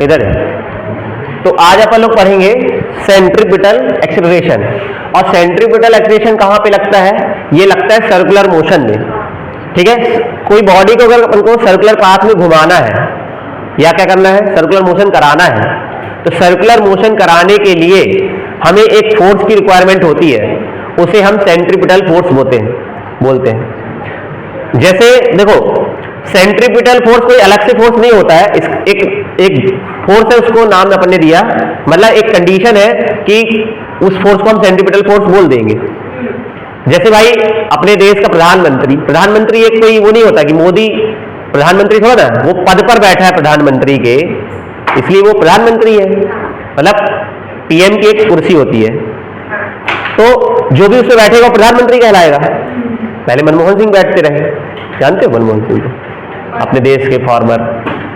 इधर है। तो आज अपन लोग पढ़ेंगे सेंट्रीपिटल एक्सेलरेशन। और सेंट्रीपिटल एक्सेलरेशन कहाँ पे लगता है? ये लगता है सर्कुलर मोशन में। ठीक है, कोई बॉडी को अगर उनको सर्कुलर पाथ में घुमाना है या क्या करना है, सर्कुलर मोशन कराना है, तो सर्कुलर मोशन कराने के लिए हमें एक फोर्स की रिक्वायरमेंट होती है, उसे हम सेंट्रीपिटल फोर्स बोलते हैं। जैसे देखो, सेंट्रीपिटल फोर्स कोई अलग से फोर्स नहीं होता है, एक फोर्स है, उसको नाम अपन ने दिया, मतलब एक कंडीशन है कि उस फोर्स को हम सेंट्रीपिटल फोर्स बोल देंगे। जैसे भाई अपने देश का प्रधानमंत्री एक कोई वो नहीं होता कि मोदी प्रधानमंत्री थोड़ा ना, वो पद पर बैठा है प्रधानमंत्री के, इसलिए वो प्रधानमंत्री है, मतलब पीएम की एक कुर्सी होती है, तो जो भी उसमें बैठेगा वो प्रधानमंत्री कहलाएगा। पहले मनमोहन सिंह बैठते रहे, जानते हो मनमोहन सिंह को, अपने देश के फॉर्मर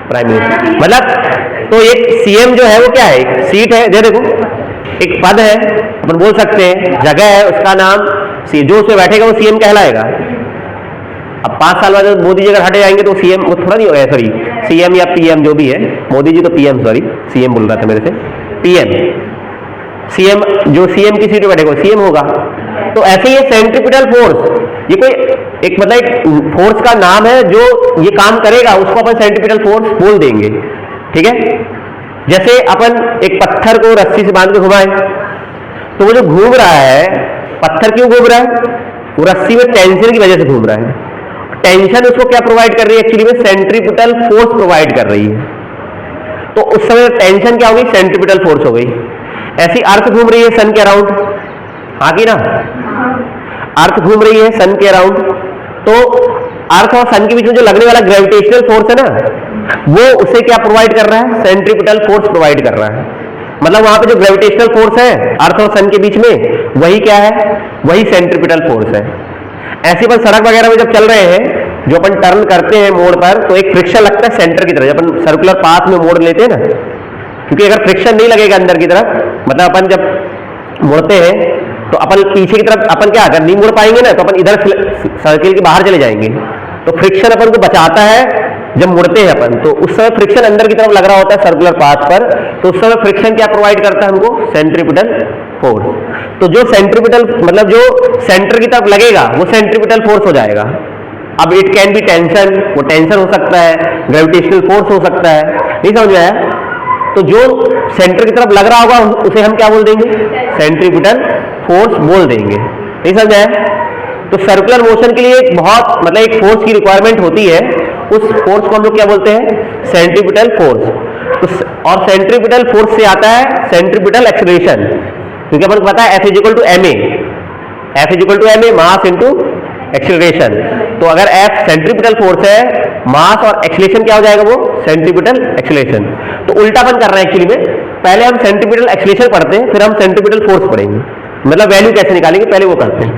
प्राइम मिनिस्टर। मतलब तो एक सीएम जो है वो क्या है, एक सीट है, देखो एक पद है, अपन बोल सकते हैं, जगह है, उसका नाम जो उसमें बैठेगा वो सीएम कहलाएगा। अब 5 साल बाद मोदी जी अगर हटे जाएंगे तो सीएम वो थोड़ा नहीं होगा, सॉरी सीएम या पीएम जो भी है, मोदी जी तो पीएम, सॉरी सीएम बोल रहा था मेरे से, पीएम, सीएम जो सीएम की सीट पे बैठेगा सीएम होगा। तो ऐसे ही सेंट्रीपिटल फोर्स, ये कोई एक मतलब एक फोर्स का नाम है जो ये काम करेगा, उसको अपन सेंट्रीपिटल फोर्स बोल देंगे। ठीक है, जैसे अपन एक पत्थर को रस्सी से बांध के घुमाए, तो वो जो घूम रहा है, पत्थर क्यों घूम रहा है? वो रस्सी में टेंशन की वजह से घूम रहा है। टेंशन उसको क्या प्रोवाइड कर रही है? एक्चुअली में सेंट्रीपिटल फोर्स प्रोवाइड कर रही है। तो उस समय टेंशन क्या हो गई? सेंट्रीपिटल फोर्स हो गई। ऐसी अर्थ घूम रही है सन के अराउंड, हाँ की ना, अर्थ घूम रही है सन के अराउंड, तो अर्थ और सन के बीच में जो लगने वाला ग्रेविटेशनल फोर्स है ना, वो उसे क्या प्रोवाइड कर रहा है? सेंट्रीपिटल फोर्स प्रोवाइड कर रहा है। मतलब वहां पे जो ग्रेविटेशनल फोर्स है अर्थ और सन के बीच में, वही क्या है? वही सेंट्रीपिटल फोर्स है। ऐसे पर सड़क वगैरह में जब चल रहे हैं, जो अपन टर्न करते हैं मोड़ पर, तो एक फ्रिक्शन लगता है सेंटर की तरफ, जब अपन सर्कुलर पाथ में मोड़ लेते हैं ना, क्योंकि अगर फ्रिक्शन नहीं लगेगा अंदर की तरफ, मतलब अपन जब मुड़ते हैं तो अपन पीछे की तरफ अपन क्या, अगर नहीं मुड़ पाएंगे ना, तो अपन इधर सर्किल के बाहर चले जाएंगे। तो फ्रिक्शन अपन को बचाता है जब मुड़ते हैं अपन, तो उस समय फ्रिक्शन अंदर की तरफ लग रहा होता है सर्कुलर पाथ पर, तो उस समय फ्रिक्शन क्या प्रोवाइड करता है हमको? Centripetal force. तो जो सेंट्रीपिटल मतलब जो सेंटर की तरफ लगेगा वो सेंट्रीपिटल फोर्स हो जाएगा। अब इट कैन बी टेंशन, वो टेंशन हो सकता है, ग्रेविटेशनल फोर्स हो सकता है, नहीं समझ में आया? तो जो सेंटर की तरफ लग रहा होगा उसे हम क्या बोल देंगे? सेंट्रीपिटल फोर्स बोल देंगे, नहीं समझ आया? तो सर्कुलर मोशन के लिए एक बहुत मतलब एक फोर्स की रिक्वायरमेंट होती है, उस फोर्स को हम लोग क्या बोलते हैं? Centripetal force. तो और सेंट्रीपिटल फोर्स से आता है सेंट्रीपिटल एक्सेलरेशन, क्योंकि अपन को पता है F is equal to ma, mass into acceleration. तो अगर F सेंट्रीपिटल फोर्स है, मास और एक्सेलरेशन क्या हो जाएगा? वो सेंट्रीपिटल एक्सेलरेशन। तो उल्टापन कर रहे हैं एक्चुअली में, पहले हम सेंट्रीपिटल एक्सेलरेशन पढ़ते हैं, फिर हम सेंट्रीपिटल फोर्स पढ़ेंगे, मतलब वैल्यू कैसे निकालेंगे पहले वो करते हैं।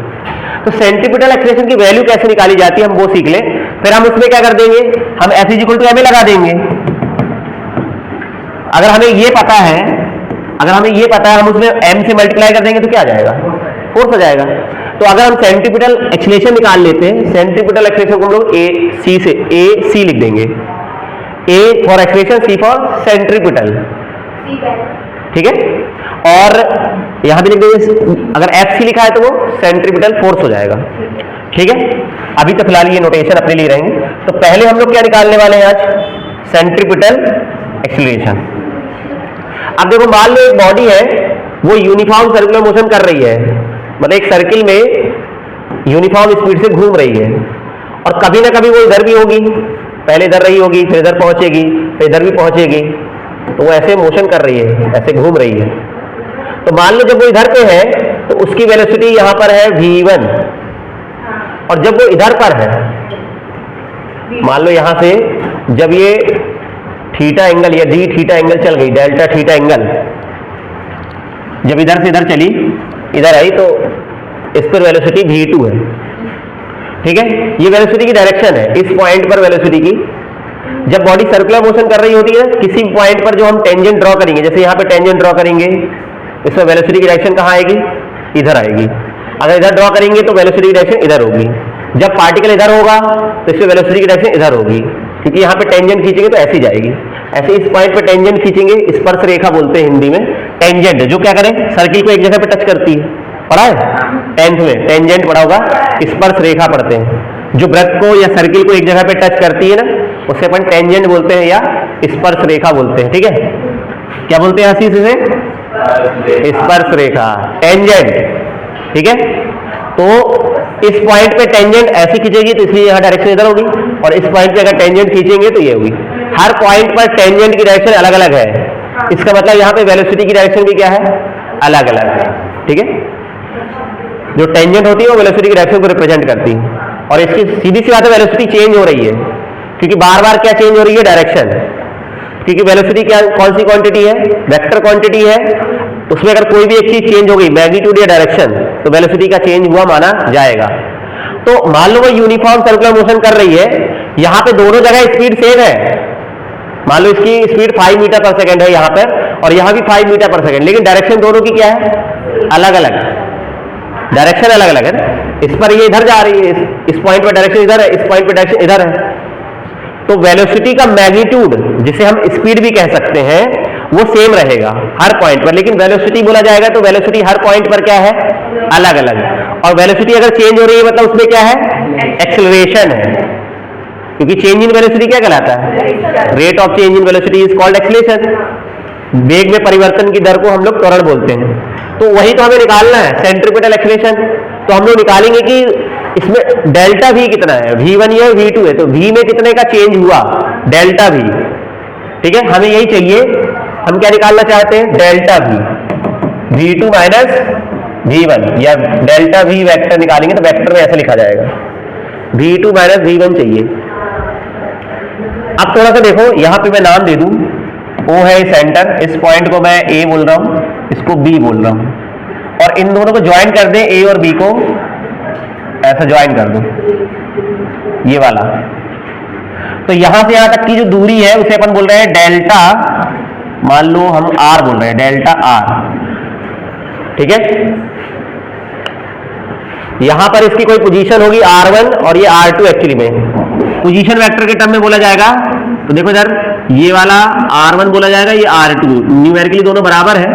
तो सेंट्रीपिटल एक्सेलरेशन की वैल्यू कैसे निकाली जाती है हम वो सीख लें, फिर हम उसमें क्या कर देंगे? हम F is equal to ma लगा देंगे। अगर हमें ये पता है हम उसमें m से मल्टीप्लाई कर देंगे तो क्या आ जाएगा? फोर्स हो जाएगा। तो अगर हम सेंट्रीपिटल एक्सेलरेशन निकाल लेते हैं, सेंट्रीपिटल एक्सेलरेशन को हम लोग a c लिख देंगे, a for acceleration, c for centripetal, ठीक है। और यहां भी लिख देंगे, अगर Fc लिखा है तो वो सेंट्रीपिटल फोर्स हो जाएगा, ठीक है। अभी तो फिलहाल ये नोटेशन अपने लिए रहेंगे। तो पहले हम लोग क्या निकालने वाले हैं आज? Centripetal acceleration. अब देखो, मान लो एक बॉडी है, वो यूनिफॉर्म सर्कुलर मोशन कर रही है, मतलब एक सर्किल में यूनिफॉर्म स्पीड से घूम रही है, और कभी ना कभी वो इधर भी होगी, पहले इधर रही होगी, फिर इधर पहुंचेगी, फिर इधर भी पहुंचेगी, तो वो ऐसे मोशन कर रही है, ऐसे घूम रही है। तो मान लो जब वो इधर पे है तो उसकी वेलोसिटी यहां पर है v1, और जब वो इधर पर है, मान लो यहां से जब ये थीटा एंगल या डी थीटा एंगल चल गई, डेल्टा थीटा एंगल जब इधर से इधर चली, इधर आई, तो इस पर वेलोसिटी v2 है, ठीक है। ये वेलोसिटी की डायरेक्शन है, इस पॉइंट पर वेलोसिटी की। जब बॉडी सर्कुलर मोशन कर रही होती है, किसी पॉइंट पर जो हम टेंजेंट ड्रॉ करेंगे, जैसे यहाँ पे टेंजेंट ड्रॉ करेंगे, इसमें वेलोसिटी की डायरेक्शन कहाँ आएगी? इधर आएगी। अगर इधर ड्रॉ करेंगे तो वेलोसिटी की डायरेक्शन इधर होगी। जब पार्टिकल इधर होगा तो इसमें वेलोसिटी की डायरेक्शन इधर होगी, क्योंकि यहाँ पे टेंजेंट खींचेंगे तो ऐसी जाएगी, ऐसे इस पॉइंट पे टेंजेंट खींचेंगे, स्पर्श रेखा बोलते हैं हिंदी में टेंजेंट, जो क्या करें सर्किल को एक जगह पे टच करती है, पढ़ा है 10th में टेंजेंट पढ़ा होगा, स्पर्श रेखा पढ़ते हैं, जो वृत्त को या सर्किल को एक जगह पे टच करती है ना उसे अपन टेंजेंट बोलते हैं या स्पर्श रेखा बोलते हैं, ठीक है। क्या बोलते हैं आशीष इसे? स्पर्श रेखा, टेंजेंट, ठीक है। तो इस पॉइंट पे टेंजेंट ऐसी खींचेगी तो इसलिए यहां डायरेक्शन इधर होगी, और इस पॉइंट पे अगर टेंजेंट खींचेंगे तो ये होगी। हर पॉइंट पर टेंजेंट की डायरेक्शन अलग अलग है, इसका मतलब यहां पे वेलोसिटी की डायरेक्शन भी क्या है? अलग अलग है, ठीक है। जो टेंजेंट होती है वो वेलोसिटी की डायरेक्शन को रिप्रेजेंट करती है, और इसकी सीधी सी बात है वेलोसिटी चेंज हो रही है, क्योंकि बार बार क्या चेंज हो रही है? डायरेक्शन, क्योंकि वेलोसिटी क्या कौन सी क्वांटिटी है? वेक्टर क्वांटिटी है, उसमें अगर कोई भी एक चीज चेंज हो गई मैग्नीट्यूड या डायरेक्शन तो वेलोसिटी का चेंज हुआ माना जाएगा। तो मान लो वो यूनिफॉर्म सर्कुलर मोशन कर रही है, यहां पे दोनों जगह स्पीड सेम है, मान लो इसकी स्पीड 5 मीटर पर सेकंड है यहां पर, और यहां भी 5 मीटर पर सेकंड, लेकिन डायरेक्शन दोनों की क्या है? अलग अलग, डायरेक्शन अलग अलग है। इस पर ये इधर जा रही है, इस पॉइंट पर डायरेक्शन इधर है, इस पॉइंट पर डायरेक्शन इधर है, तो वेलोसिटी का मैग्नीट्यूड जिसे हम स्पीड भी कह सकते हैं वो सेम रहेगा हर पॉइंट पर, लेकिन वेलोसिटी बोला जाएगा तो वेलोसिटी हर पॉइंट पर क्या है? अलग अलग। और वेलोसिटी अगर चेंज हो रही है मतलब उसमें क्या है? एक्सेलरेशन है, क्योंकि चेंज इन वेलोसिटी क्या कहलाता है? Rate of change in velocity is called acceleration. वेग में परिवर्तन की दर को हम लोग त्वरण बोलते हैं। तो वही तो हमें निकालना है, सेंट्रीपिटल एक्सेलरेशन। तो हम लोग निकालेंगे कि इसमें डेल्टा v कितना है, v1 या v2 है, तो v में कितने का चेंज हुआ? डेल्टा v, ठीक है, हमें यही चाहिए। हम क्या निकालना चाहते हैं? Delta v, v2 minus v1, या डेल्टा v वेक्टर निकालेंगे तो वेक्टर में ऐसा लिखा जाएगा v2 माइनस v1 चाहिए। अब थोड़ा सा देखो, यहां पे मैं नाम दे दूं, O है सेंटर, इस पॉइंट को मैं A बोल रहा हूं, इसको B बोल रहा हूं, और इन दोनों को ज्वाइन कर दें, A और B को ऐसा ज्वाइन कर दो, ये वाला। तो यहां से यहां तक की जो दूरी है उसे अपन बोल रहे हैं डेल्टा, मान लो हम R बोल रहे हैं, डेल्टा R, ठीक है। यहां पर इसकी कोई पोजीशन होगी R1 और ये R2, एक्चुअली में पोजीशन वेक्टर के टर्म में बोला जाएगा। तो देखो इधर ये वाला R1 बोला जाएगा, ये R2, न्यूमेरिकली दोनों बराबर है।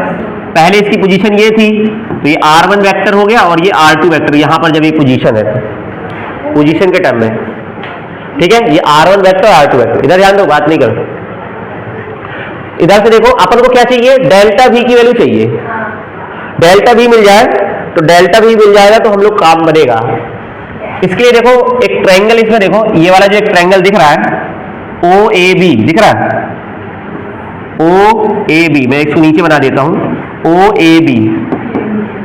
पहले इसकी पोजीशन ये थी तो ये R1 वेक्टर हो गया, और ये R2 वेक्टर, यहां पर जब ये पोजीशन है पोजीशन के टर्म में, ठीक है, ये R1 वेक्टर R2 वेक्टर। इधर ध्यान दो, बात नहीं करो। इधर से देखो अपन को क्या चाहिए? डेल्टा v की वैल्यू चाहिए। डेल्टा v मिल जाए तो डेल्टा v मिल जाएगा तो हम लोग काम बनेगा। इसके लिए देखो एक ट्रायंगल, इसमें देखो ये वाला जो एक ट्रायंगल दिख रहा है OAB दिख रहा है, OAB, मैं इसको नीचे बना देता हूं, OAB,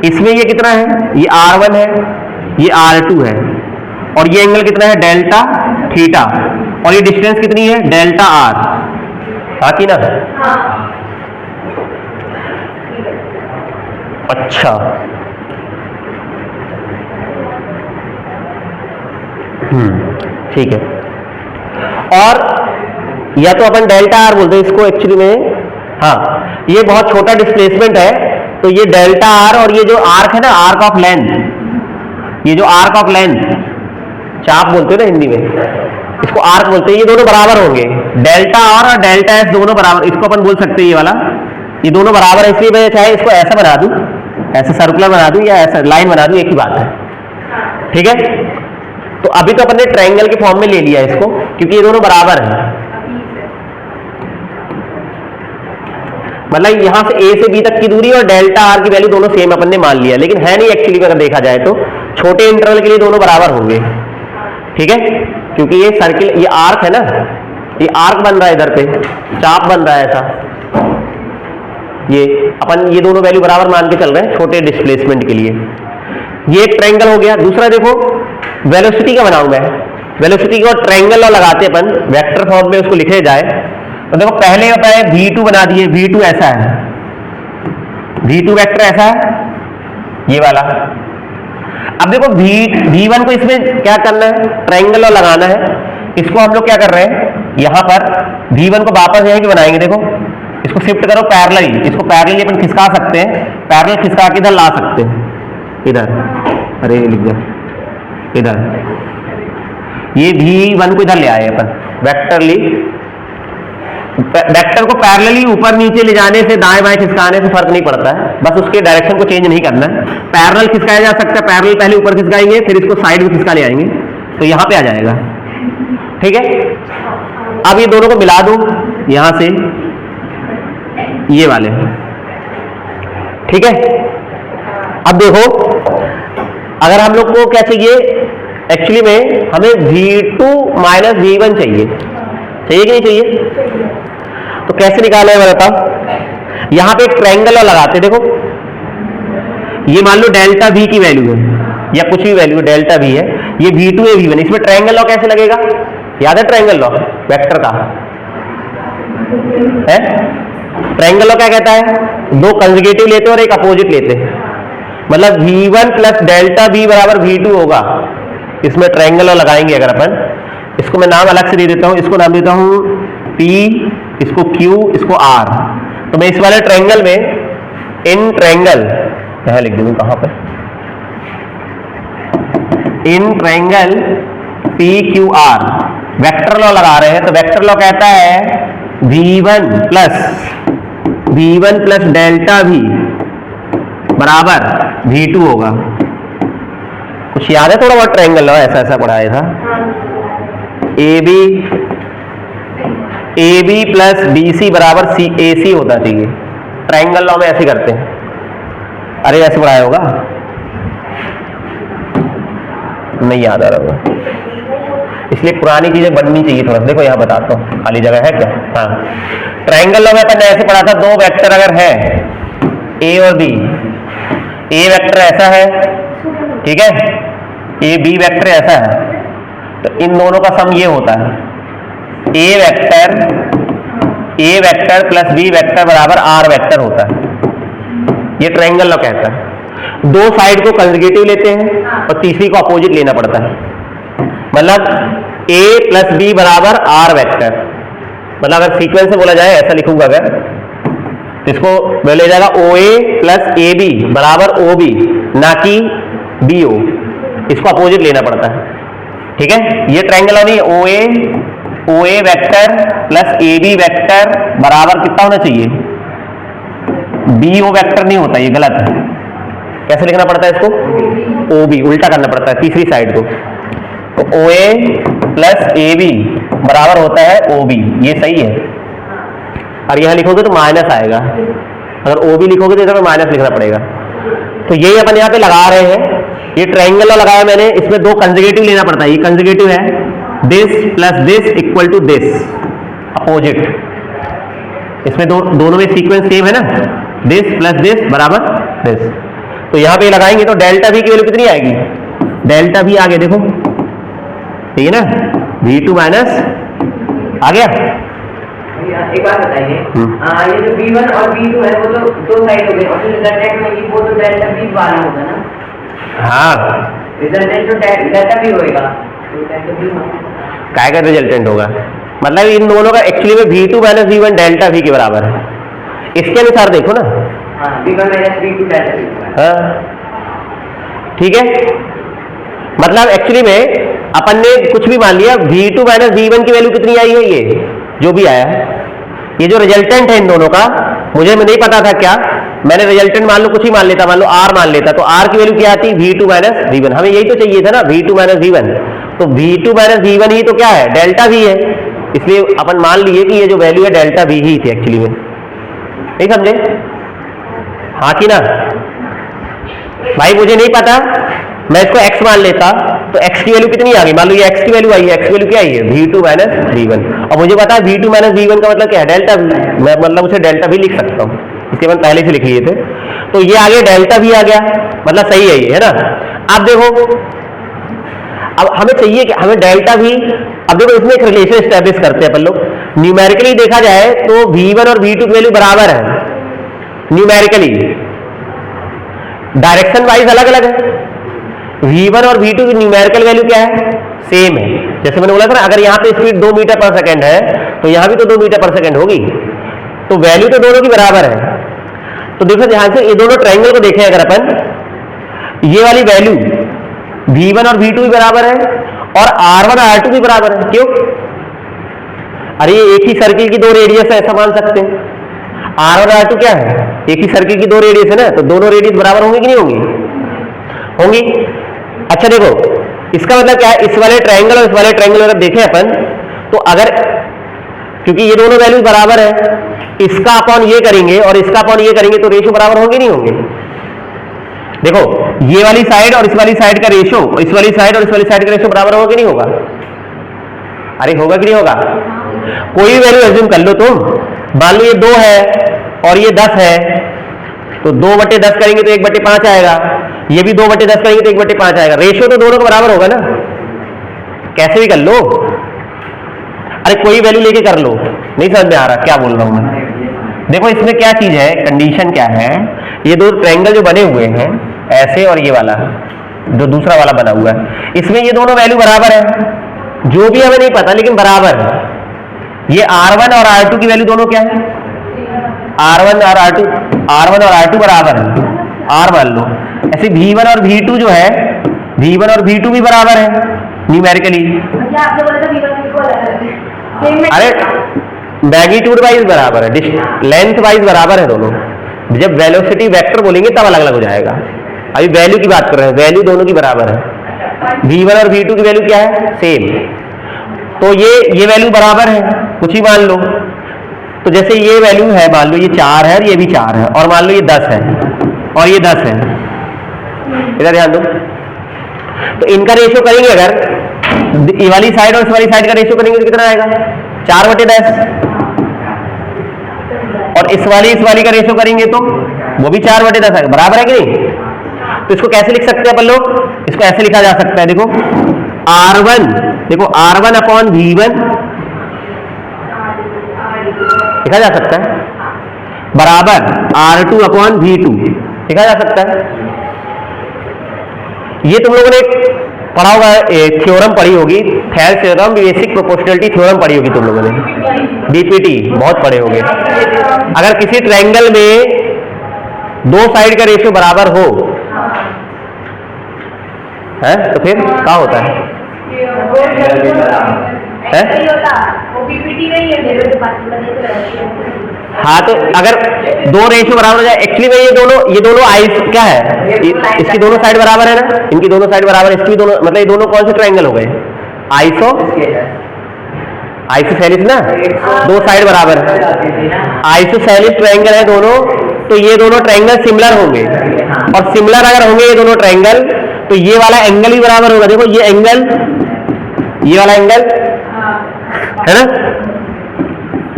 इसमें ये कितना है? ये R1 है, ये R2 है, और ये एंगल कितना है? डेल्टा थीटा, और ये डिस्टेंस कितनी है? डेल्टा R, बाकी ना? अच्छा, ठीक है। और या तो अपन डेल्टा R बोलते हैं इसको एक्चुअली में, हाँ, ये बहुत छोटा डिस्प्लेसमेंट है, तो ये डेल्टा R, और ये जो आर्क है ना, आर्क ऑफ लेंथ, ये जो आर्क ऑफ लेंथ चाप बोलते हैं ना हिंदी में, इसको आर्क बोलते हैं, ये दोनों बराबर होंगे। डेल्टा R और डेल्टा S दोनों बराबर, इसको अपन बोल सकते हैं ये वाला, ये दोनों बराबर है। इसलिए मैं चाहे इसको ऐसा बना दूं, ऐसा सर्कुलर बना दूं, या ऐसा लाइन बना दूं, एक ही बात है, ठीक है। तो अभी तो अपन ने ट्रायंगल के फॉर्म में ले लिया इसको, क्योंकि ये दोनों बराबर हैं। मतलब यहां से A से B तक की दूरी और डेल्टा R की वैल्यू दोनों सेम अपन ने मान लिया, लेकिन है नहीं एक्चुअली अगर देखा जाए तो, छोटे इंटरवल के लिए दोनों बराबर होंगे, ठीक है, क्योंकि ये सर्किल, ये आर्क है ना, ये आर्क बन रहा है, इधर पे चाप बन रहा है ऐसा, ये अपन ये दोनों वैल्यू बराबर मान के चल रहे हैं छोटे डिस्प्लेसमेंट के लिए। ये एक ट्रायंगल हो गया। दूसरा देखो वेलोसिटी का बनाऊं मैं, वेलोसिटी को ट्रायंगल और लगाते अपन वेक्टर फॉर्म में उसको लिखे जाए तो देखो पहले होता है v2 बना दिए, v2 ऐसा है, v2 वेक्टर ऐसा है ये वाला। अब देखो v1 को इसमें क्या करना है? ट्रायंगल और लगाना है। इसको हम लोग क्या कर रहे हैं, यहां पर v1 को वापस यहीं पे बनाएंगे। देखो इसको शिफ्ट करो पैरेलल, इसको पैरेलल अपन खिसका सकते हैं, पैरेलल खिसका के इधर ला सकते हैं, इधर, अरे लिख दिया इधर, ये v1 को इधर ले आए अपन, वेक्टरली, वेक्टर को पैरेलली ऊपर नीचे ले जाने से, दाएं बाएं खिसकाने से फर्क नहीं पड़ता है, बस उसके डायरेक्शन को चेंज नहीं करना है। पैरेलल खिसकाया जा सकता है, पैरेलल पहले ऊपर खिसकाएंगे फिर इसको साइड में खिसका ले आएंगे तो यहां पे आ जाएगा। ठीक है, अब ये दोनों को मिला दो यहां से ये वाले। ठीक है, अब देखो अगर हम लोग को क्या चाहिए, एक्चुअली में हमें V2 माइनस V1 चाहिए कि नहीं चाहिए? तो कैसे निकाले हैं बताओ। यहां पे एक ट्रायंगल लगाते, देखो ये मान लो डेल्टा V की वैल्यू है या कुछ भी वैल्यू डेल्टा V है, ये V2 है V1, इसमें ट्रायंगल लॉ कैसे लगेगा? याद है ट्रायंगल लॉ वेक्टर का है? ट्रायंगल लॉ क्या कहता है? दो कंजुगेटिव लेते और एक अपोजिट लेते, मतलब V1 प्लस डेल्टा V बराबर V2 होगा। इसमें ट्रायंगल लॉ लगाएंगे अगर अपन, इसको मैं नाम अलग से दे देता हूं, इसको नाम देता हूं P, इसको Q, इसको R। तो मैं इस वाले ट्रायंगल में इन ट्रायंगल यहां लिख दूंगा, कहां पर, in triangle PQR vector law लगा रहे हैं। तो वेक्टर लॉ कहता है V1 प्लस डेल्टा V बराबर V2 होगा। कुछ याद है थोड़ा बहुत ट्रायंगल लॉ? ऐसा ऐसा पढ़ाया था। AB प्लस BC बराबर AC होता चाहिए। ट्रायंगल लॉ में ऐसे करते हैं। अरे ऐसे पढ़ाया होगा, नहीं याद आ रहा होगा, इसलिए पुरानी चीजें बननी चाहिए थोड़ा। देखो यहां बताता हूं, खाली जगह है क्या? हाँ, ट्रायंगल लॉ में अपन ऐसे पढ़ा था, दो वेक्टर अगर है A और B, A वेक्टर ऐसा है, ठीक है, A B वेक्टर ऐसा है, तो इन दोनों का सम ये होता है A vector plus B vector बराबर R वेक्टर होता है। ये ट्रायंगल लॉ कहता है। दो साइड को कंजुगेटिव लेते हैं और तीसरी को अपोजिट लेना पड़ता है, मतलब A प्लस B बराबर R वेक्टर। मतलब अगर सीक्वेंस से बोला जाए, ऐसा लिखूंगा अगर, तो इसको ले जाएगा OA प्लस AB बराबर OB, ना कि BO। इसको अपोजिट लेना पड़ता है। ठीक है, ये ट्रायंगल लॉ नहीं है। OA vector plus AB vector बराबर कितना होना चाहिए? BO वेक्टर नहीं होता, ये गलत है। कैसे लिखना पड़ता है इसको? OB, उल्टा करना पड़ता है तीसरी साइड को। तो OA प्लस AB बराबर होता है OB, ये सही है। और यहां लिखोगे तो माइनस आएगा, अगर OB लिखोगे तो इधर माइनस लिखना पड़ेगा। तो यही अपन यहाँ पे लगा रहे हैं। ये ट्रायंगल लगाया मैंने, इसमें दो कंजुगेटिव लेना पड़ता है। ये कंजुगेटिव है this plus this equal to this, opposite. इसमें दोनों में सीक्वेंस सेम है ना, दिस प्लस दिस बराबर दिस। तो यहाँ पे लगाएंगे तो डेल्टा V की वैल्यू कितनी आएगी? डेल्टा V आगे देखो, ठीक है ना, V2 माइनस आ गया। एक बात बताइए, ये जो V1 और V2 है वो तो दो साइड हो गए, और जो रिजल्टेंट में वो तो डेल्टा V वाला होगा ना? हाँ, रिजल्टेंट तो डेल्टा V होएगा, काय का रिजल्टेंट होगा? मतलब इन दोनों का एक्चुअली में V2 minus V1 delta V के बराबर है। इसके अनुसार देखो ना, V1 minus V2 delta V। हाँ, ठीक है। मतलब एक्चुअली में अपन ने कुछ भी मान लिया, V2 माइनस V1 की वैल्यू कितनी आई है? ये जो भी आया है, ये जो रिजल्टेंट है इन दोनों का, मुझे नहीं पता था क्या, मैंने रिजल्टेंट मान लो कुछ ही मान लेता, मान लो R मान लेता, तो R की वैल्यू क्या आती? V2 minus V1। हमें यही तो चाहिए था ना, V2 माइनस V1। तो V2 माइनस V1 ही तो क्या है? डेल्टा V है। इसलिए अपन मान लिए कि ये जो वैल्यू है डेल्टा V ही थी एक्चुअली में। नहीं समझे? हाँ कि ना? भाई मुझे नहीं पता, मैं इसको x मान लेता, तो x की वैल्यू कितनी आ गई? मान लो ये x की वैल्यू आई है, x की वैल्यू क्या आई है? V2 minus V1। और मुझे पता है V2 माइनस V1 का मतलब क्या है? Delta V। मैं मतलब उसे डेल्टा V लिख सकता हूँ, इसके मैंने पहले से लिख लिए थे। तो ये आ गया डेल्टा V आ गया, मतलब सही है ये, है ना? अब देखो, अब हमें चाहिए कि हमें डेल्टा V, अब देखो इसमें एक रिलेशन एस्टेब्लिश करते हैं अपन लोग। न्यूमेरिकली देखा जाए तो V1 और V2 की वैल्यू बराबर है न्यूमेरिकली, डायरेक्शन वाइज अलग अलग है। V1 और V2 की न्यूमेरिकल वैल्यू क्या है? सेम है। जैसे मैंने बोला था ना, अगर यहाँ पे स्पीड 2 मीटर पर सेकंड है तो यहाँ भी तो 2 मीटर पर सेकंड होगी, तो वैल्यू तो दोनों की बराबर है। तो देखो ध्यान से, ये दोनों ट्रायंगल को देखें अगर अपन, ये वाली वैल्यू V1 और V2 भी बराबर है और R1 और R2 भी बराबर है। क्यों? अरे ये एक ही सर्किल की दो रेडियस है, ऐसा मान सकते हैं। R1 और R2 क्या है, एक ही सर्किल की दो रेडियस है ना, तो दोनों रेडियस बराबर होंगी कि नहीं होंगी, होंगी। अच्छा देखो इसका मतलब क्या है, इस वाले ट्रायंगल और इस वाले ट्रायंगल अगर देखें अपन, तो अगर क्योंकि ये दोनों वैल्यूज बराबर है, इसका अपॉन ये करेंगे और इसका अपॉन ये करेंगे तो रेशियो बराबर होंगे नहीं होंगे। देखो ये वाली साइड और इस वाली साइड का रेशियो, इस वाली साइड और इस वाली साइड का रेशियो बराबर होगा कि नहीं होगा, अरे होगा कि नहीं होगा। कोई भी वैल्यू एज्यूम कर लो तुम, मान लो ये 2 है और ये 10 है, तो 2/10 करेंगे तो 1/5 आएगा, ये भी 2/10 करेंगे तो 1/5 आएगा, रेशियो तो दोनों का बराबर होगा ना, कैसे भी कर लो। अरे कोई वैल्यू लेके कर लो, नहीं समझ में आ रहा क्या बोल रहा हूं मैं। देखो इसमें क्या चीज है, कंडीशन क्या है, ये दो ट्रायंगल जो बने हुए हैं ऐसे और ये वाला जो दूसरा वाला बना हुआ है, इसमें ये दोनों वैल्यू बराबर है, जो भी हमें नहीं पता लेकिन बराबर है। ये R1 और R2 की वैल्यू दोनों क्या है, R1 और R2 बराबर है, R मान लो। ऐसे V1 और V2 जो है, V1 और V2 भी बराबर है न्यूमेरिकली। अरे मैग्नीट्यूड वाइज बराबर है, लेंथ वाइज बराबर है दोनों, जब वेलोसिटी वेक्टर बोलेंगे तब अलग अलग हो जाएगा। अभी वैल्यू की बात कर रहे हैं, वैल्यू दोनों की बराबर है। V1 और V2 की वैल्यू क्या है, सेम, तो ये वैल्यू बराबर है, कुछ ही मान लो। तो जैसे ये वैल्यू है, मान लो ये 4 है और ये भी 4 है, और मान लो ये 10 है और ये 10 है, इधर ध्यान दो। तो इनका रेशियो करेंगे, अगर ये वाली साइड और इस वाली साइड का रेशियो करेंगे तो कितना आएगा, 4/10, और इस वाली का रेशियो करेंगे तो वो भी 4/10 आएगा, बराबर है कि नहीं। तो इसको कैसे लिख सकते हैं अपन लोग, इसको ऐसे लिखा जा सकता है, देखो R1, देखो R1 अपॉन V1 लिखा जा सकता है, बराबर R2 अपॉन V2 लिखा जा सकता है। ये तुम लोगों ने पढ़ा होगा, थ्योरम पढ़ी होगी, Thales theorem, basic proportionality theorem पढ़ी होगी तुम लोगों ने, बीपीटी बहुत पढ़े होंगे। अगर किसी ट्रायंगल में दो साइड का रेशियो बराबर हो है तो फिर क्या होता है, हाँ तो अगर दो रेशियो बराबर हो जाए, एक्चुअली में ये दोनों आइस क्या है, इसकी दोनों साइड बराबर है ना, इनकी दोनों साइड बराबर है, इसकी दोनों, मतलब ये दोनों कौन से ट्रायंगल हो गए, आइसोसेलिस ना, दो साइड बराबर है, आइसोसेलिस ट्रायंगल है दोनों, तो ये दोनों ट्रायंगल सिमिलर होंगे, और सिमिलर अगर होंगे ये दोनों ट्रायंगल तो ये वाला एंगल ही बराबर होगा। देखो ये एंगल, ये वाला एंगल है ना,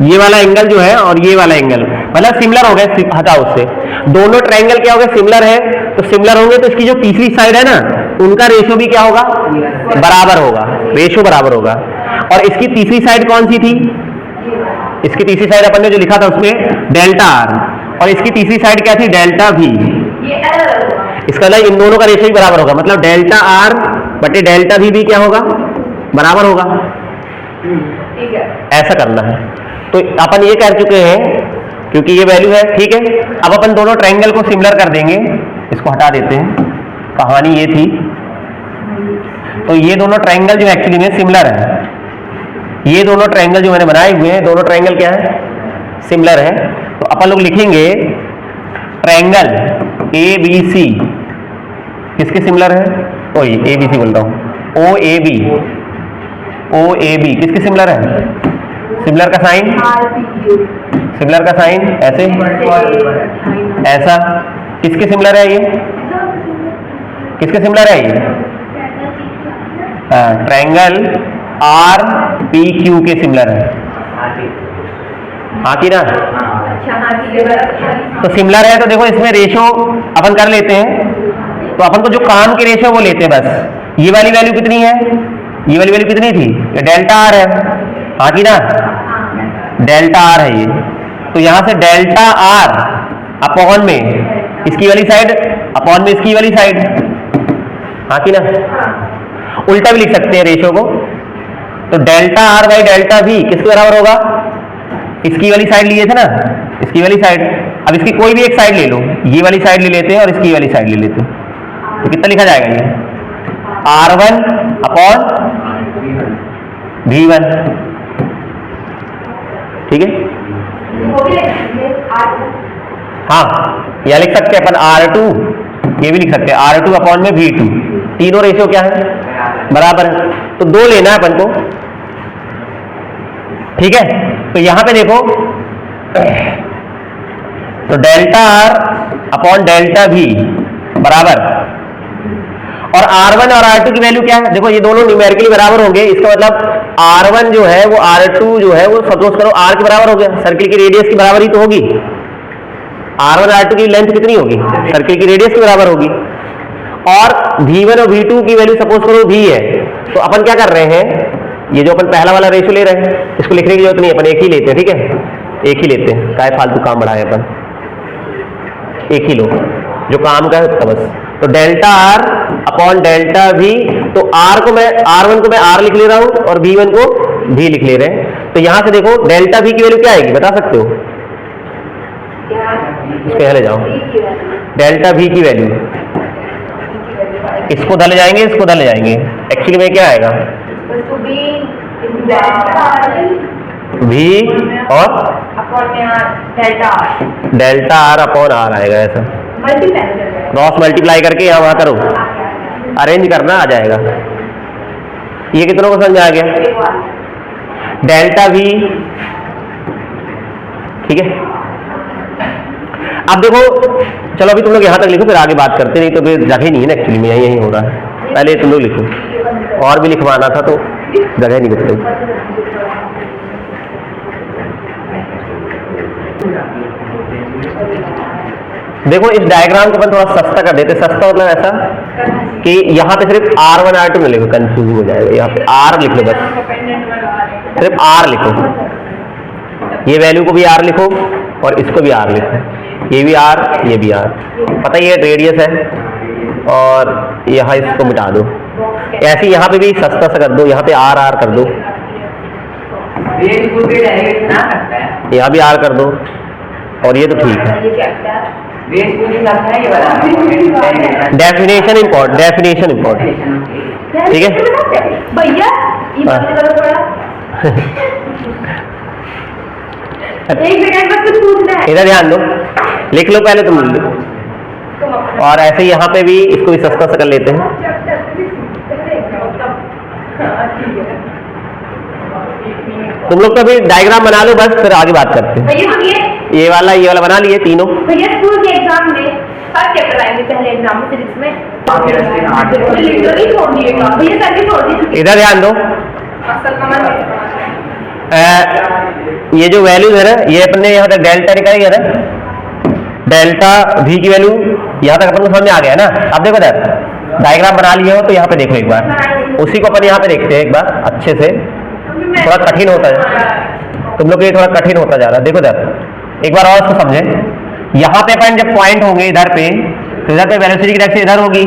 ये वाला एंगल जो है और ये वाला एंगल मतलब सिमिलर हो गए, हटाओ उससे, दोनों ट्रायंगल क्या हो गए, सिमिलर है, तो सिमिलर होंगे तो इसकी जो तीसरी साइड है ना, उनका रेशियो भी क्या होगा, बराबर होगा, रेशियो बराबर होगा। और इसकी तीसरी साइड कौन सी थी, इसकी तीसरी साइड अपन ने जो लिखा था उसमें डेल्टा आर, और इसकी तीसरी साइड क्या थी, डेल्टा भी। इसका मतलब इन दोनों का रेशियो भी बराबर होगा, मतलब डेल्टा आर बटे डेल्टा भी क्या होगा, बराबर होगा। ऐसा करना है, तो अपन ये कर चुके हैं क्योंकि ये वैल्यू है, ठीक है। अब अपन दोनों ट्रायंगल को सिमिलर कर देंगे, इसको हटा देते हैं, कहानी ये थी। तो ये दोनों ट्रायंगल जो एक्चुअली में सिमिलर है, ये दोनों ट्रायंगल जो मैंने बनाए हुए हैं, दोनों ट्रायंगल क्या है, सिमिलर है। तो अपन लोग लिखेंगे ट्रायंगल ABC किसके सिमिलर है, ओए ABC बोल रहा हूं, OAB किसके सिमिलर है, सिमिलर का साइन, सिमिलर का साइन ऐसे, ऐसा किसके सिमिलर है, ये किसके सिमिलर है, ये ट्रायंगल RPQ के सिमिलर है, हाँ की ना। तो सिमिलर है तो देखो इसमें रेशो अपन कर लेते हैं, तो अपन को जो काम के रेशो वो लेते हैं बस। ये वाली वैल्यू कितनी है, ये वाली वैल्यू कितनी थी, ये डेल्टा आर है, हाँ की ना, डेल्टा आर है ये। तो यहां से डेल्टा आर अपॉन में इसकी वाली साइड अपॉन में इसकी वाली साइड, हाँ की ना। उल्टा भी लिख सकते हैं रेशो को, तो डेल्टा आर बाई डेल्टा भी किसके बराबर होगा, इसकी वाली साइड लिए थे ना, इसकी वाली साइड। अब इसकी कोई भी एक साइड ले लो, ये वाली साइड ले लेते हैं और इसकी वाली साइड ले लेते हैं, तो कितना लिखा जाएगा, ये R1 अपॉन V1, ठीक है। हाँ, या लिख सकते हैं अपन R2, ये भी लिख सकते हैं R2 अपॉन में V2, तीनों रेशियो क्या है, बराबर है, तो 2 लेना है अपन को, ठीक है। तो यहां पे देखो, तो delta R upon delta V बराबर, और R1 और R2 की वैल्यू क्या है, देखो ये दोनों न्यूमेरिकली बराबर होंगे, इसका मतलब R1 जो है वो R2 जो है वो सपोज करो R के बराबर हो गया, सर्किल की रेडियस की बराबर ही तो होगी, R1 R2 की लेंथ कितनी होगी, सर्किल की रेडियस के बराबर होगी, और V1 और V2 की वैल्यू सपोज करो V है, तो अपन क्या कर रहे हैं, ये जो अपन पहला वाला रेशियो ले रहे हैं इसको लिखने की जरूरत नहीं, अपन एक ही लेते हैं, ठीक है, एक ही लेते हैं, काय फालतू काम बढ़ाए अपन, एक ही लो जो काम का है बस। तो delta R upon delta V, तो R1 को मैं R लिख ले रहा हूं और V1 को V लिख ले रहे हैं, तो यहां से देखो डेल्टा V की वैल्यू क्या आएगी बता सकते हो, इसके पहले जाओ, डेल्टा V की वैल्यू, इसको धले जाएंगे, इसको धले जाएंगे, एक्चुअली में क्या आएगा V और डेल्टा R अपॉन R आएगा, ऐसा क्रॉस मल्टीप्लाई करके यहाँ वहां करो, अरेंज करना आ जाएगा। ये कितनों को समझ आ गया, डेल्टा V, ठीक है। अब देखो चलो अभी तुम लोग यहाँ तक लिखो, फिर आगे बात करते, नहीं तो फिर जगह नहीं है ना एक्चुअली में, यही हो रहा है, पहले तुम लोग लिखो, और भी लिखवाना था तो जगह नहीं बच रही। देखो इस डायग्राम को अपन थोड़ा सस्ता कर देते, सस्ता मतलब ऐसा कि यहाँ पे सिर्फ R1 R2 में लिखो, कंफ्यूज हो जाएगा, यहाँ पे R लिख लो बस, सिर्फ R लिखो, ये वैल्यू को भी R लिखो और इसको भी R लिखो, ये भी R ये भी R, पता ही है रेडियस है, और यहाँ इसको मिटा दो, ऐसे यहाँ पे भी सस्ता सा कर दो, यहाँ पे R कर दो, यहाँ भी R कर दो, और ये तो ठीक है। डेफिनेशन इम्पोर्टेंट, डेफिनेशन इम्पोर्टेंट, ठीक है भैया, ये बात करो थोड़ा, एक सेकंड बस कुछ पूछना है, इधर ध्यान दो, लिख लो पहले तुम, और ऐसे यहाँ पे भी इसको भी सस्ता सा कर लेते हैं। तुम लोग तो अभी डायग्राम बना लो बस, फिर आगे बात करते हैं। भैया ये वाला बना लिए तीनों। भैया स्कूल के एग्जाम में फर्स्ट चैप्टर आएंगे, पहले एग्जाम में फिजिक्स में, लिटरली छोड़ दिएगा भैया, सर भी छोड़ दीजिए। इधर ध्यान दो, ये जो वैल्यू है ना, ये अपने यहाँ तक डेल्टा निकाली है ना, डेल्टा V की वैल्यू यहाँ तक अपन को समझ में आ गया ना। अब देखो इधर डायग्राम बना लिए हो तो यहाँ पे देखो एक बार, उसी को अपन यहाँ पे देखते हैं एक बार अच्छे से, थोड़ा कठिन होता है तुम लोग के लिए, थोड़ा कठिन होता जा रहा है। देखो इधर एक बार और इसको समझे, यहाँ पे अपन जब पॉइंट होंगे इधर पे, तो इधर पे वेलोसिटी की डायरेक्शन इधर होगी,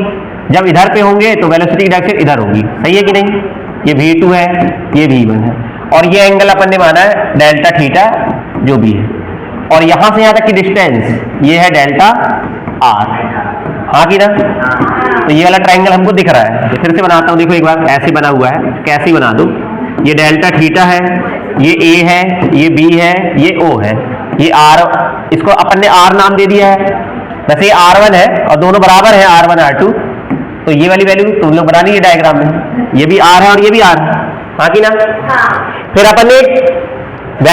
जब इधर पे होंगे तो वेलोसिटी की डायरेक्शन इधर होगी, सही है कि नहीं। ये V2 है, ये V1 है, और ये एंगल अपन ने माना है डेल्टा थीटा जो भी है, और यहाँ से यहाँ तक की डिस्टेंस ये है डेल्टा R, हाँ कि ना। तो ये वाला ट्रायंगल हमको दिख रहा है, फिर से बनाता हूँ, देखो एक बार ऐसे बना हुआ है, कैसे बना दो, ये डेल्टा थीटा है, ये A है, ये B है, ये O है, ये R, इसको अपन ने R नाम दे दिया है, वैसे ये R1 है और दोनों बराबर है R1 R2, तो ये वाली वैल्यू तुम लोग बना लीजिए डायग्राम में, ये भी R है और ये भी R है, हाँ कि ना। फिर अपन ने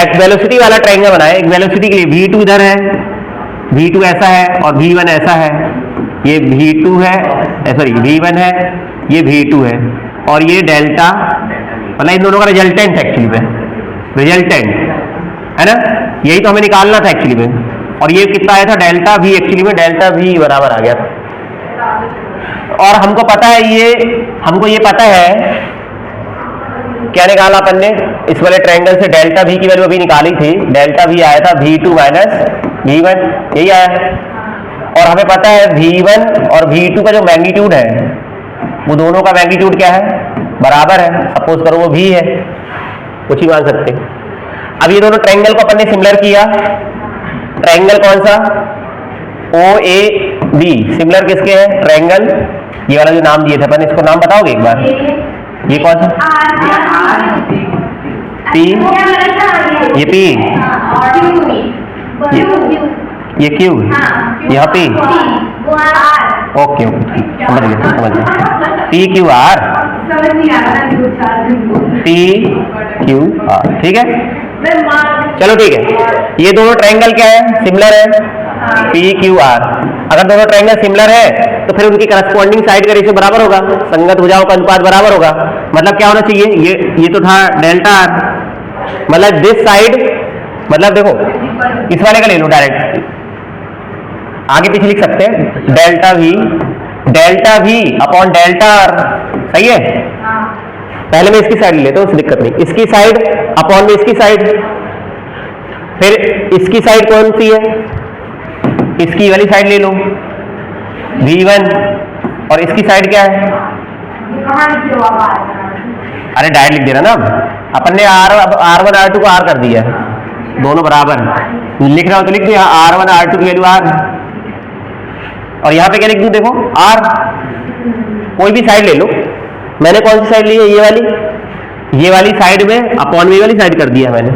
एक वेलोसिटी वाला ट्रायंगल बनाया, एक वेलोसिटी के लिए V2 इधर है, V2 ऐसा है और V1 ऐसा है, ये V2 है, सॉरी V1 है, ये V2 है, और ये डेल्टा, मतलब इन दोनों का रिजल्टेंट एक्चुअली में, रिजल्टेंट है ना, यही तो हमें निकालना था एक्चुअली में। और ये कितना आया था डेल्टा V, एक्चुअली में डेल्टा V बराबर आ गया था। और हमको पता है हमको ये पता है क्या निकाला अपन ने, इस वाले ट्रायंगल से डेल्टा V की वैल्यू अभी निकाली थी, डेल्टा V आया था V2 माइनस V1, यही आया। और हमें पता है V1 और V2 का जो मैग्नीट्यूड है वो दोनों का मैग्नीट्यूड क्या है, बराबर है, सपोज करो वो V है, कुछ ही मान सकते हैं। अब ये दोनों ट्रायंगल को अपन ने सिमिलर किया, ट्रायंगल कौन सा, OAB, सिमिलर किसके है, ट्रायंगल, ये वाला जो नाम दिए थे अपन, इसको नाम बताओगे एक बार, ये कौन सा, P, ये P, ये Q, यह P, ओके ओके समझ गया P Q R, P Q R, ठीक है। चलो ठीक है, ये दोनों ट्रायंगल क्या है, सिमिलर है, P Q R। अगर दोनों ट्रायंगल सिमिलर है तो फिर उनकी करस्पॉन्डिंग साइड का रेशियो बराबर होगा, संगत भुजाओं का अनुपात बराबर होगा। मतलब क्या होना चाहिए, ये तो था डेल्टा R, मतलब दिस साइड, मतलब देखो इस वाले का ले लो डायरेक्ट, आगे पीछे लिख सकते हैं, delta V upon delta R, सही है। पहले मैं इसकी साइड ले लेता हूँ, दिक्कत नहीं, इसकी साइड अपॉन में इसकी साइड, फिर इसकी साइड कौन सी है, इसकी वाली साइड ले लो V1, और इसकी साइड क्या है, अरे डायरेक्ट लिख दे रहा ना, अपन ने R1 R2 को R कर दिया है, दोनों बराबर लिख रहा हूं तो लिख दिया R1 R2 की वैल्यू R, और यहाँ पे क्या लिख दूं, देखो R, कोई भी साइड ले लो, मैंने कौन सी साइड ली है, ये वाली साइड में अपॉन में वाली साइड कर दिया मैंने,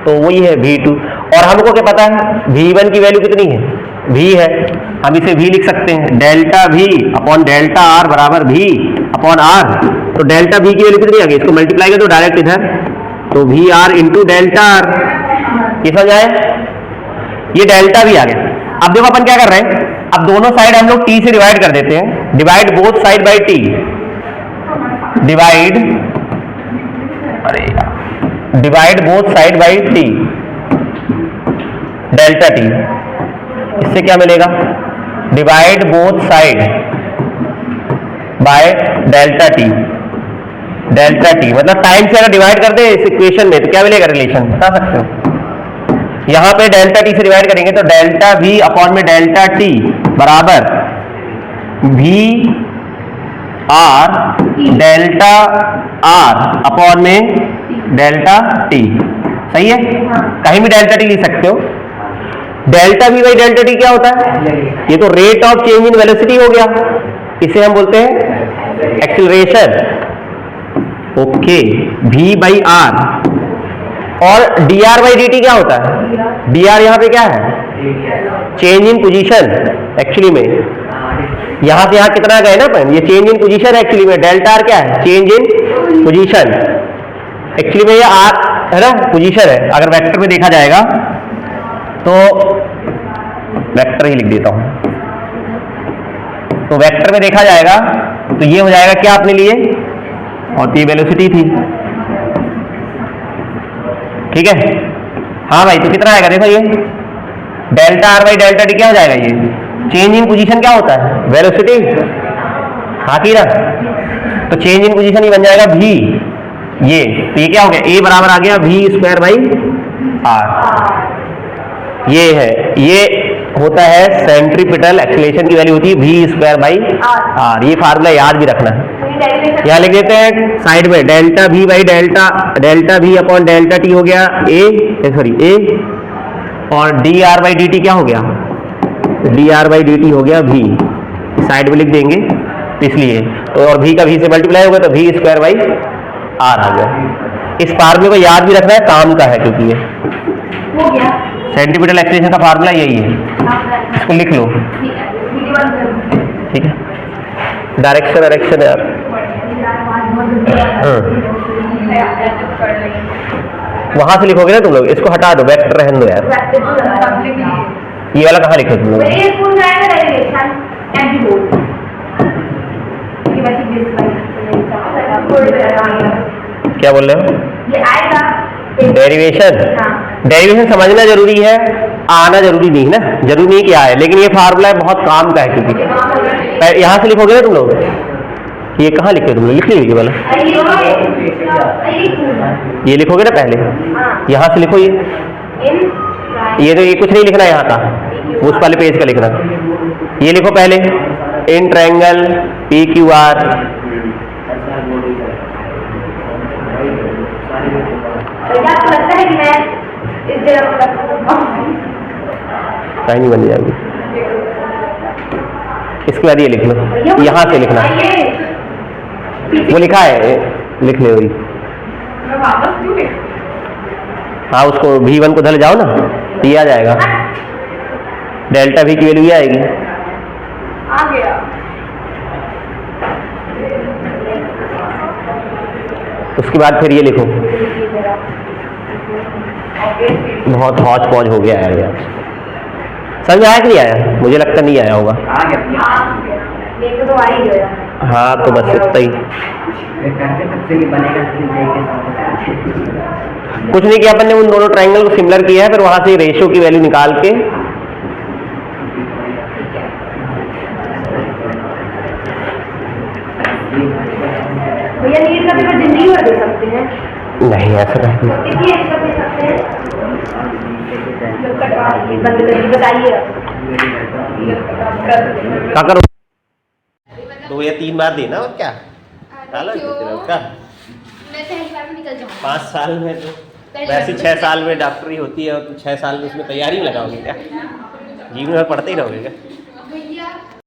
तो वही है V2। और हमको क्या पता है V1 की वैल्यू कितनी है, V है, हम इसे V लिख सकते हैं, delta V upon delta R बराबर V अपॉन R। तो डेल्टा V की वैल्यू कितनी आ गई, इसको मल्टीप्लाई कर दो डायरेक्ट इधर, तो VR इंटू डेल्टा R, ये समझ आए, ये डेल्टा V आ गया। अब देखो अपन क्या कर रहे हैं, अब दोनों साइड हम लोग T से डिवाइड कर देते हैं, divide both side by T, divide both side by T, delta T, इससे क्या मिलेगा, divide both side by delta T, मतलब टाइम से अगर डिवाइड कर दे इस इक्वेशन में तो क्या मिलेगा, रिलेशन बता सकते हो। यहां पे डेल्टा T से डिवाइड करेंगे तो डेल्टा V अपॉन में डेल्टा T बराबर V R delta R upon में डेल्टा T, सही है। कहीं भी डेल्टा T लिख सकते हो। Delta V by delta T क्या होता है, ये तो rate of change in velocity हो गया, इसे हम बोलते हैं acceleration, okay, V by R। और dr बाई dt क्या होता है, dr यहाँ पे क्या है, चेंज इन पोजीशन, एक्चुअली में यहाँ से यहाँ कितना गए ना अपन, ये चेंज इन पोजीशन है एक्चुअली में, डेल्टा r क्या है, चेंज इन पोजीशन, एक्चुअली में ये r है ना, पोजीशन है। अगर वेक्टर में देखा जाएगा तो वेक्टर ही लिख देता हूं, तो वेक्टर में देखा जाएगा तो ये हो जाएगा क्या अपने लिए, और ये वेलोसिटी थी, ठीक है। हाँ भाई, तो कितना आएगा देखो, ये delta R by delta T क्या हो जाएगा, ये चेंज इन पोजीशन क्या होता है, वेलोसिटी, हाँ की ना, तो चेंज इन पोजीशन ही बन जाएगा V, ये तो ये क्या हो गया, A बराबर आ गया V स्क्वायर बाई R, ये है, ये होता है सेंट्रीपिटल एक्सीलरेशन की वैल्यू होती है V स्क्वायर बाई R। ये फार्मूला याद भी रखना है, यहाँ लिख देते हैं साइड में, delta V by delta V upon delta T हो गया A, और dr बाई dt क्या हो गया, dr बाई dt हो गया V, साइड में लिख देंगे इसलिए, तो और V का V से मल्टीप्लाई होगा तो V स्क्वायर बाई R आ गया। इस फार्मूले को याद भी रखना है, काम का है, क्योंकि ये हो गया, सेंट्रीपिटल एक्सीलरेशन का फार्मूला यही है, इसको लिख लो, ठीक है। डायरेक्शन यार, वहां से लिखोगे ना तुम लोग, इसको हटा दो, वेक्टर रहने दो यार, ये वाला कहाँ लिखो तुम लोग, क्या बोल रहे हो, डेरिवेशन समझना जरूरी है, आना जरूरी नहीं ना, जरूरी नहीं कि आए, लेकिन ये फार्मूला बहुत काम का है, क्योंकि यहाँ से लिखोगे ना तुम लोग, ये कहाँ लिखे तुम लोग, लिख लीजिए वाला, ये लिखोगे ना पहले, यहाँ से लिखो, ये तो ये कुछ नहीं लिखना यहाँ का, उस वाले पेज का लिखना, ये लिखो पहले, इन ट्रायंगल PQR, कहीं नहीं बन जाएगी, इसके बाद ये लिख लो, यहाँ से लिखना, वो लिखा है, लिख ले वही, मैं वापस क्यों ले हाँ उसको V1 को धल जाओ ना, ये आ जाएगा, डेल्टा V की वैल्यू ये आएगी। आ गया। उसके बाद फिर ये लिखो, बहुत हौच पौच हो गया है यार। समझ में आया कि नहीं आया? मुझे लगता नहीं आया होगा। आ गया मेरे को तो आ ही गया। हाँ तो बस इतना ही, करते सबसे ये बनेगा कुछ नहीं किया अपन ने, उन दोनों ट्रायंगल को सिमिलर किया है, फिर वहां से रेशियो की वैल्यू निकाल के भैया नीट का पेपर जिंदगी भर दे सकते हैं? नहीं ऐसा नहीं। तो कितनी एज तक दे सकते हैं? बंद करिए, बताइए। क्या करो, 2 या 3 बार देना और क्या डाला का मैं पहली बार में निकल जाऊंगा। 5 साल में तो वैसे 6 साल में डॉक्टरी होती है, और 6 साल में इसमें तैयारी में लगाओगे क्या? जीवन भर पढ़ते ही रहोगे क्या?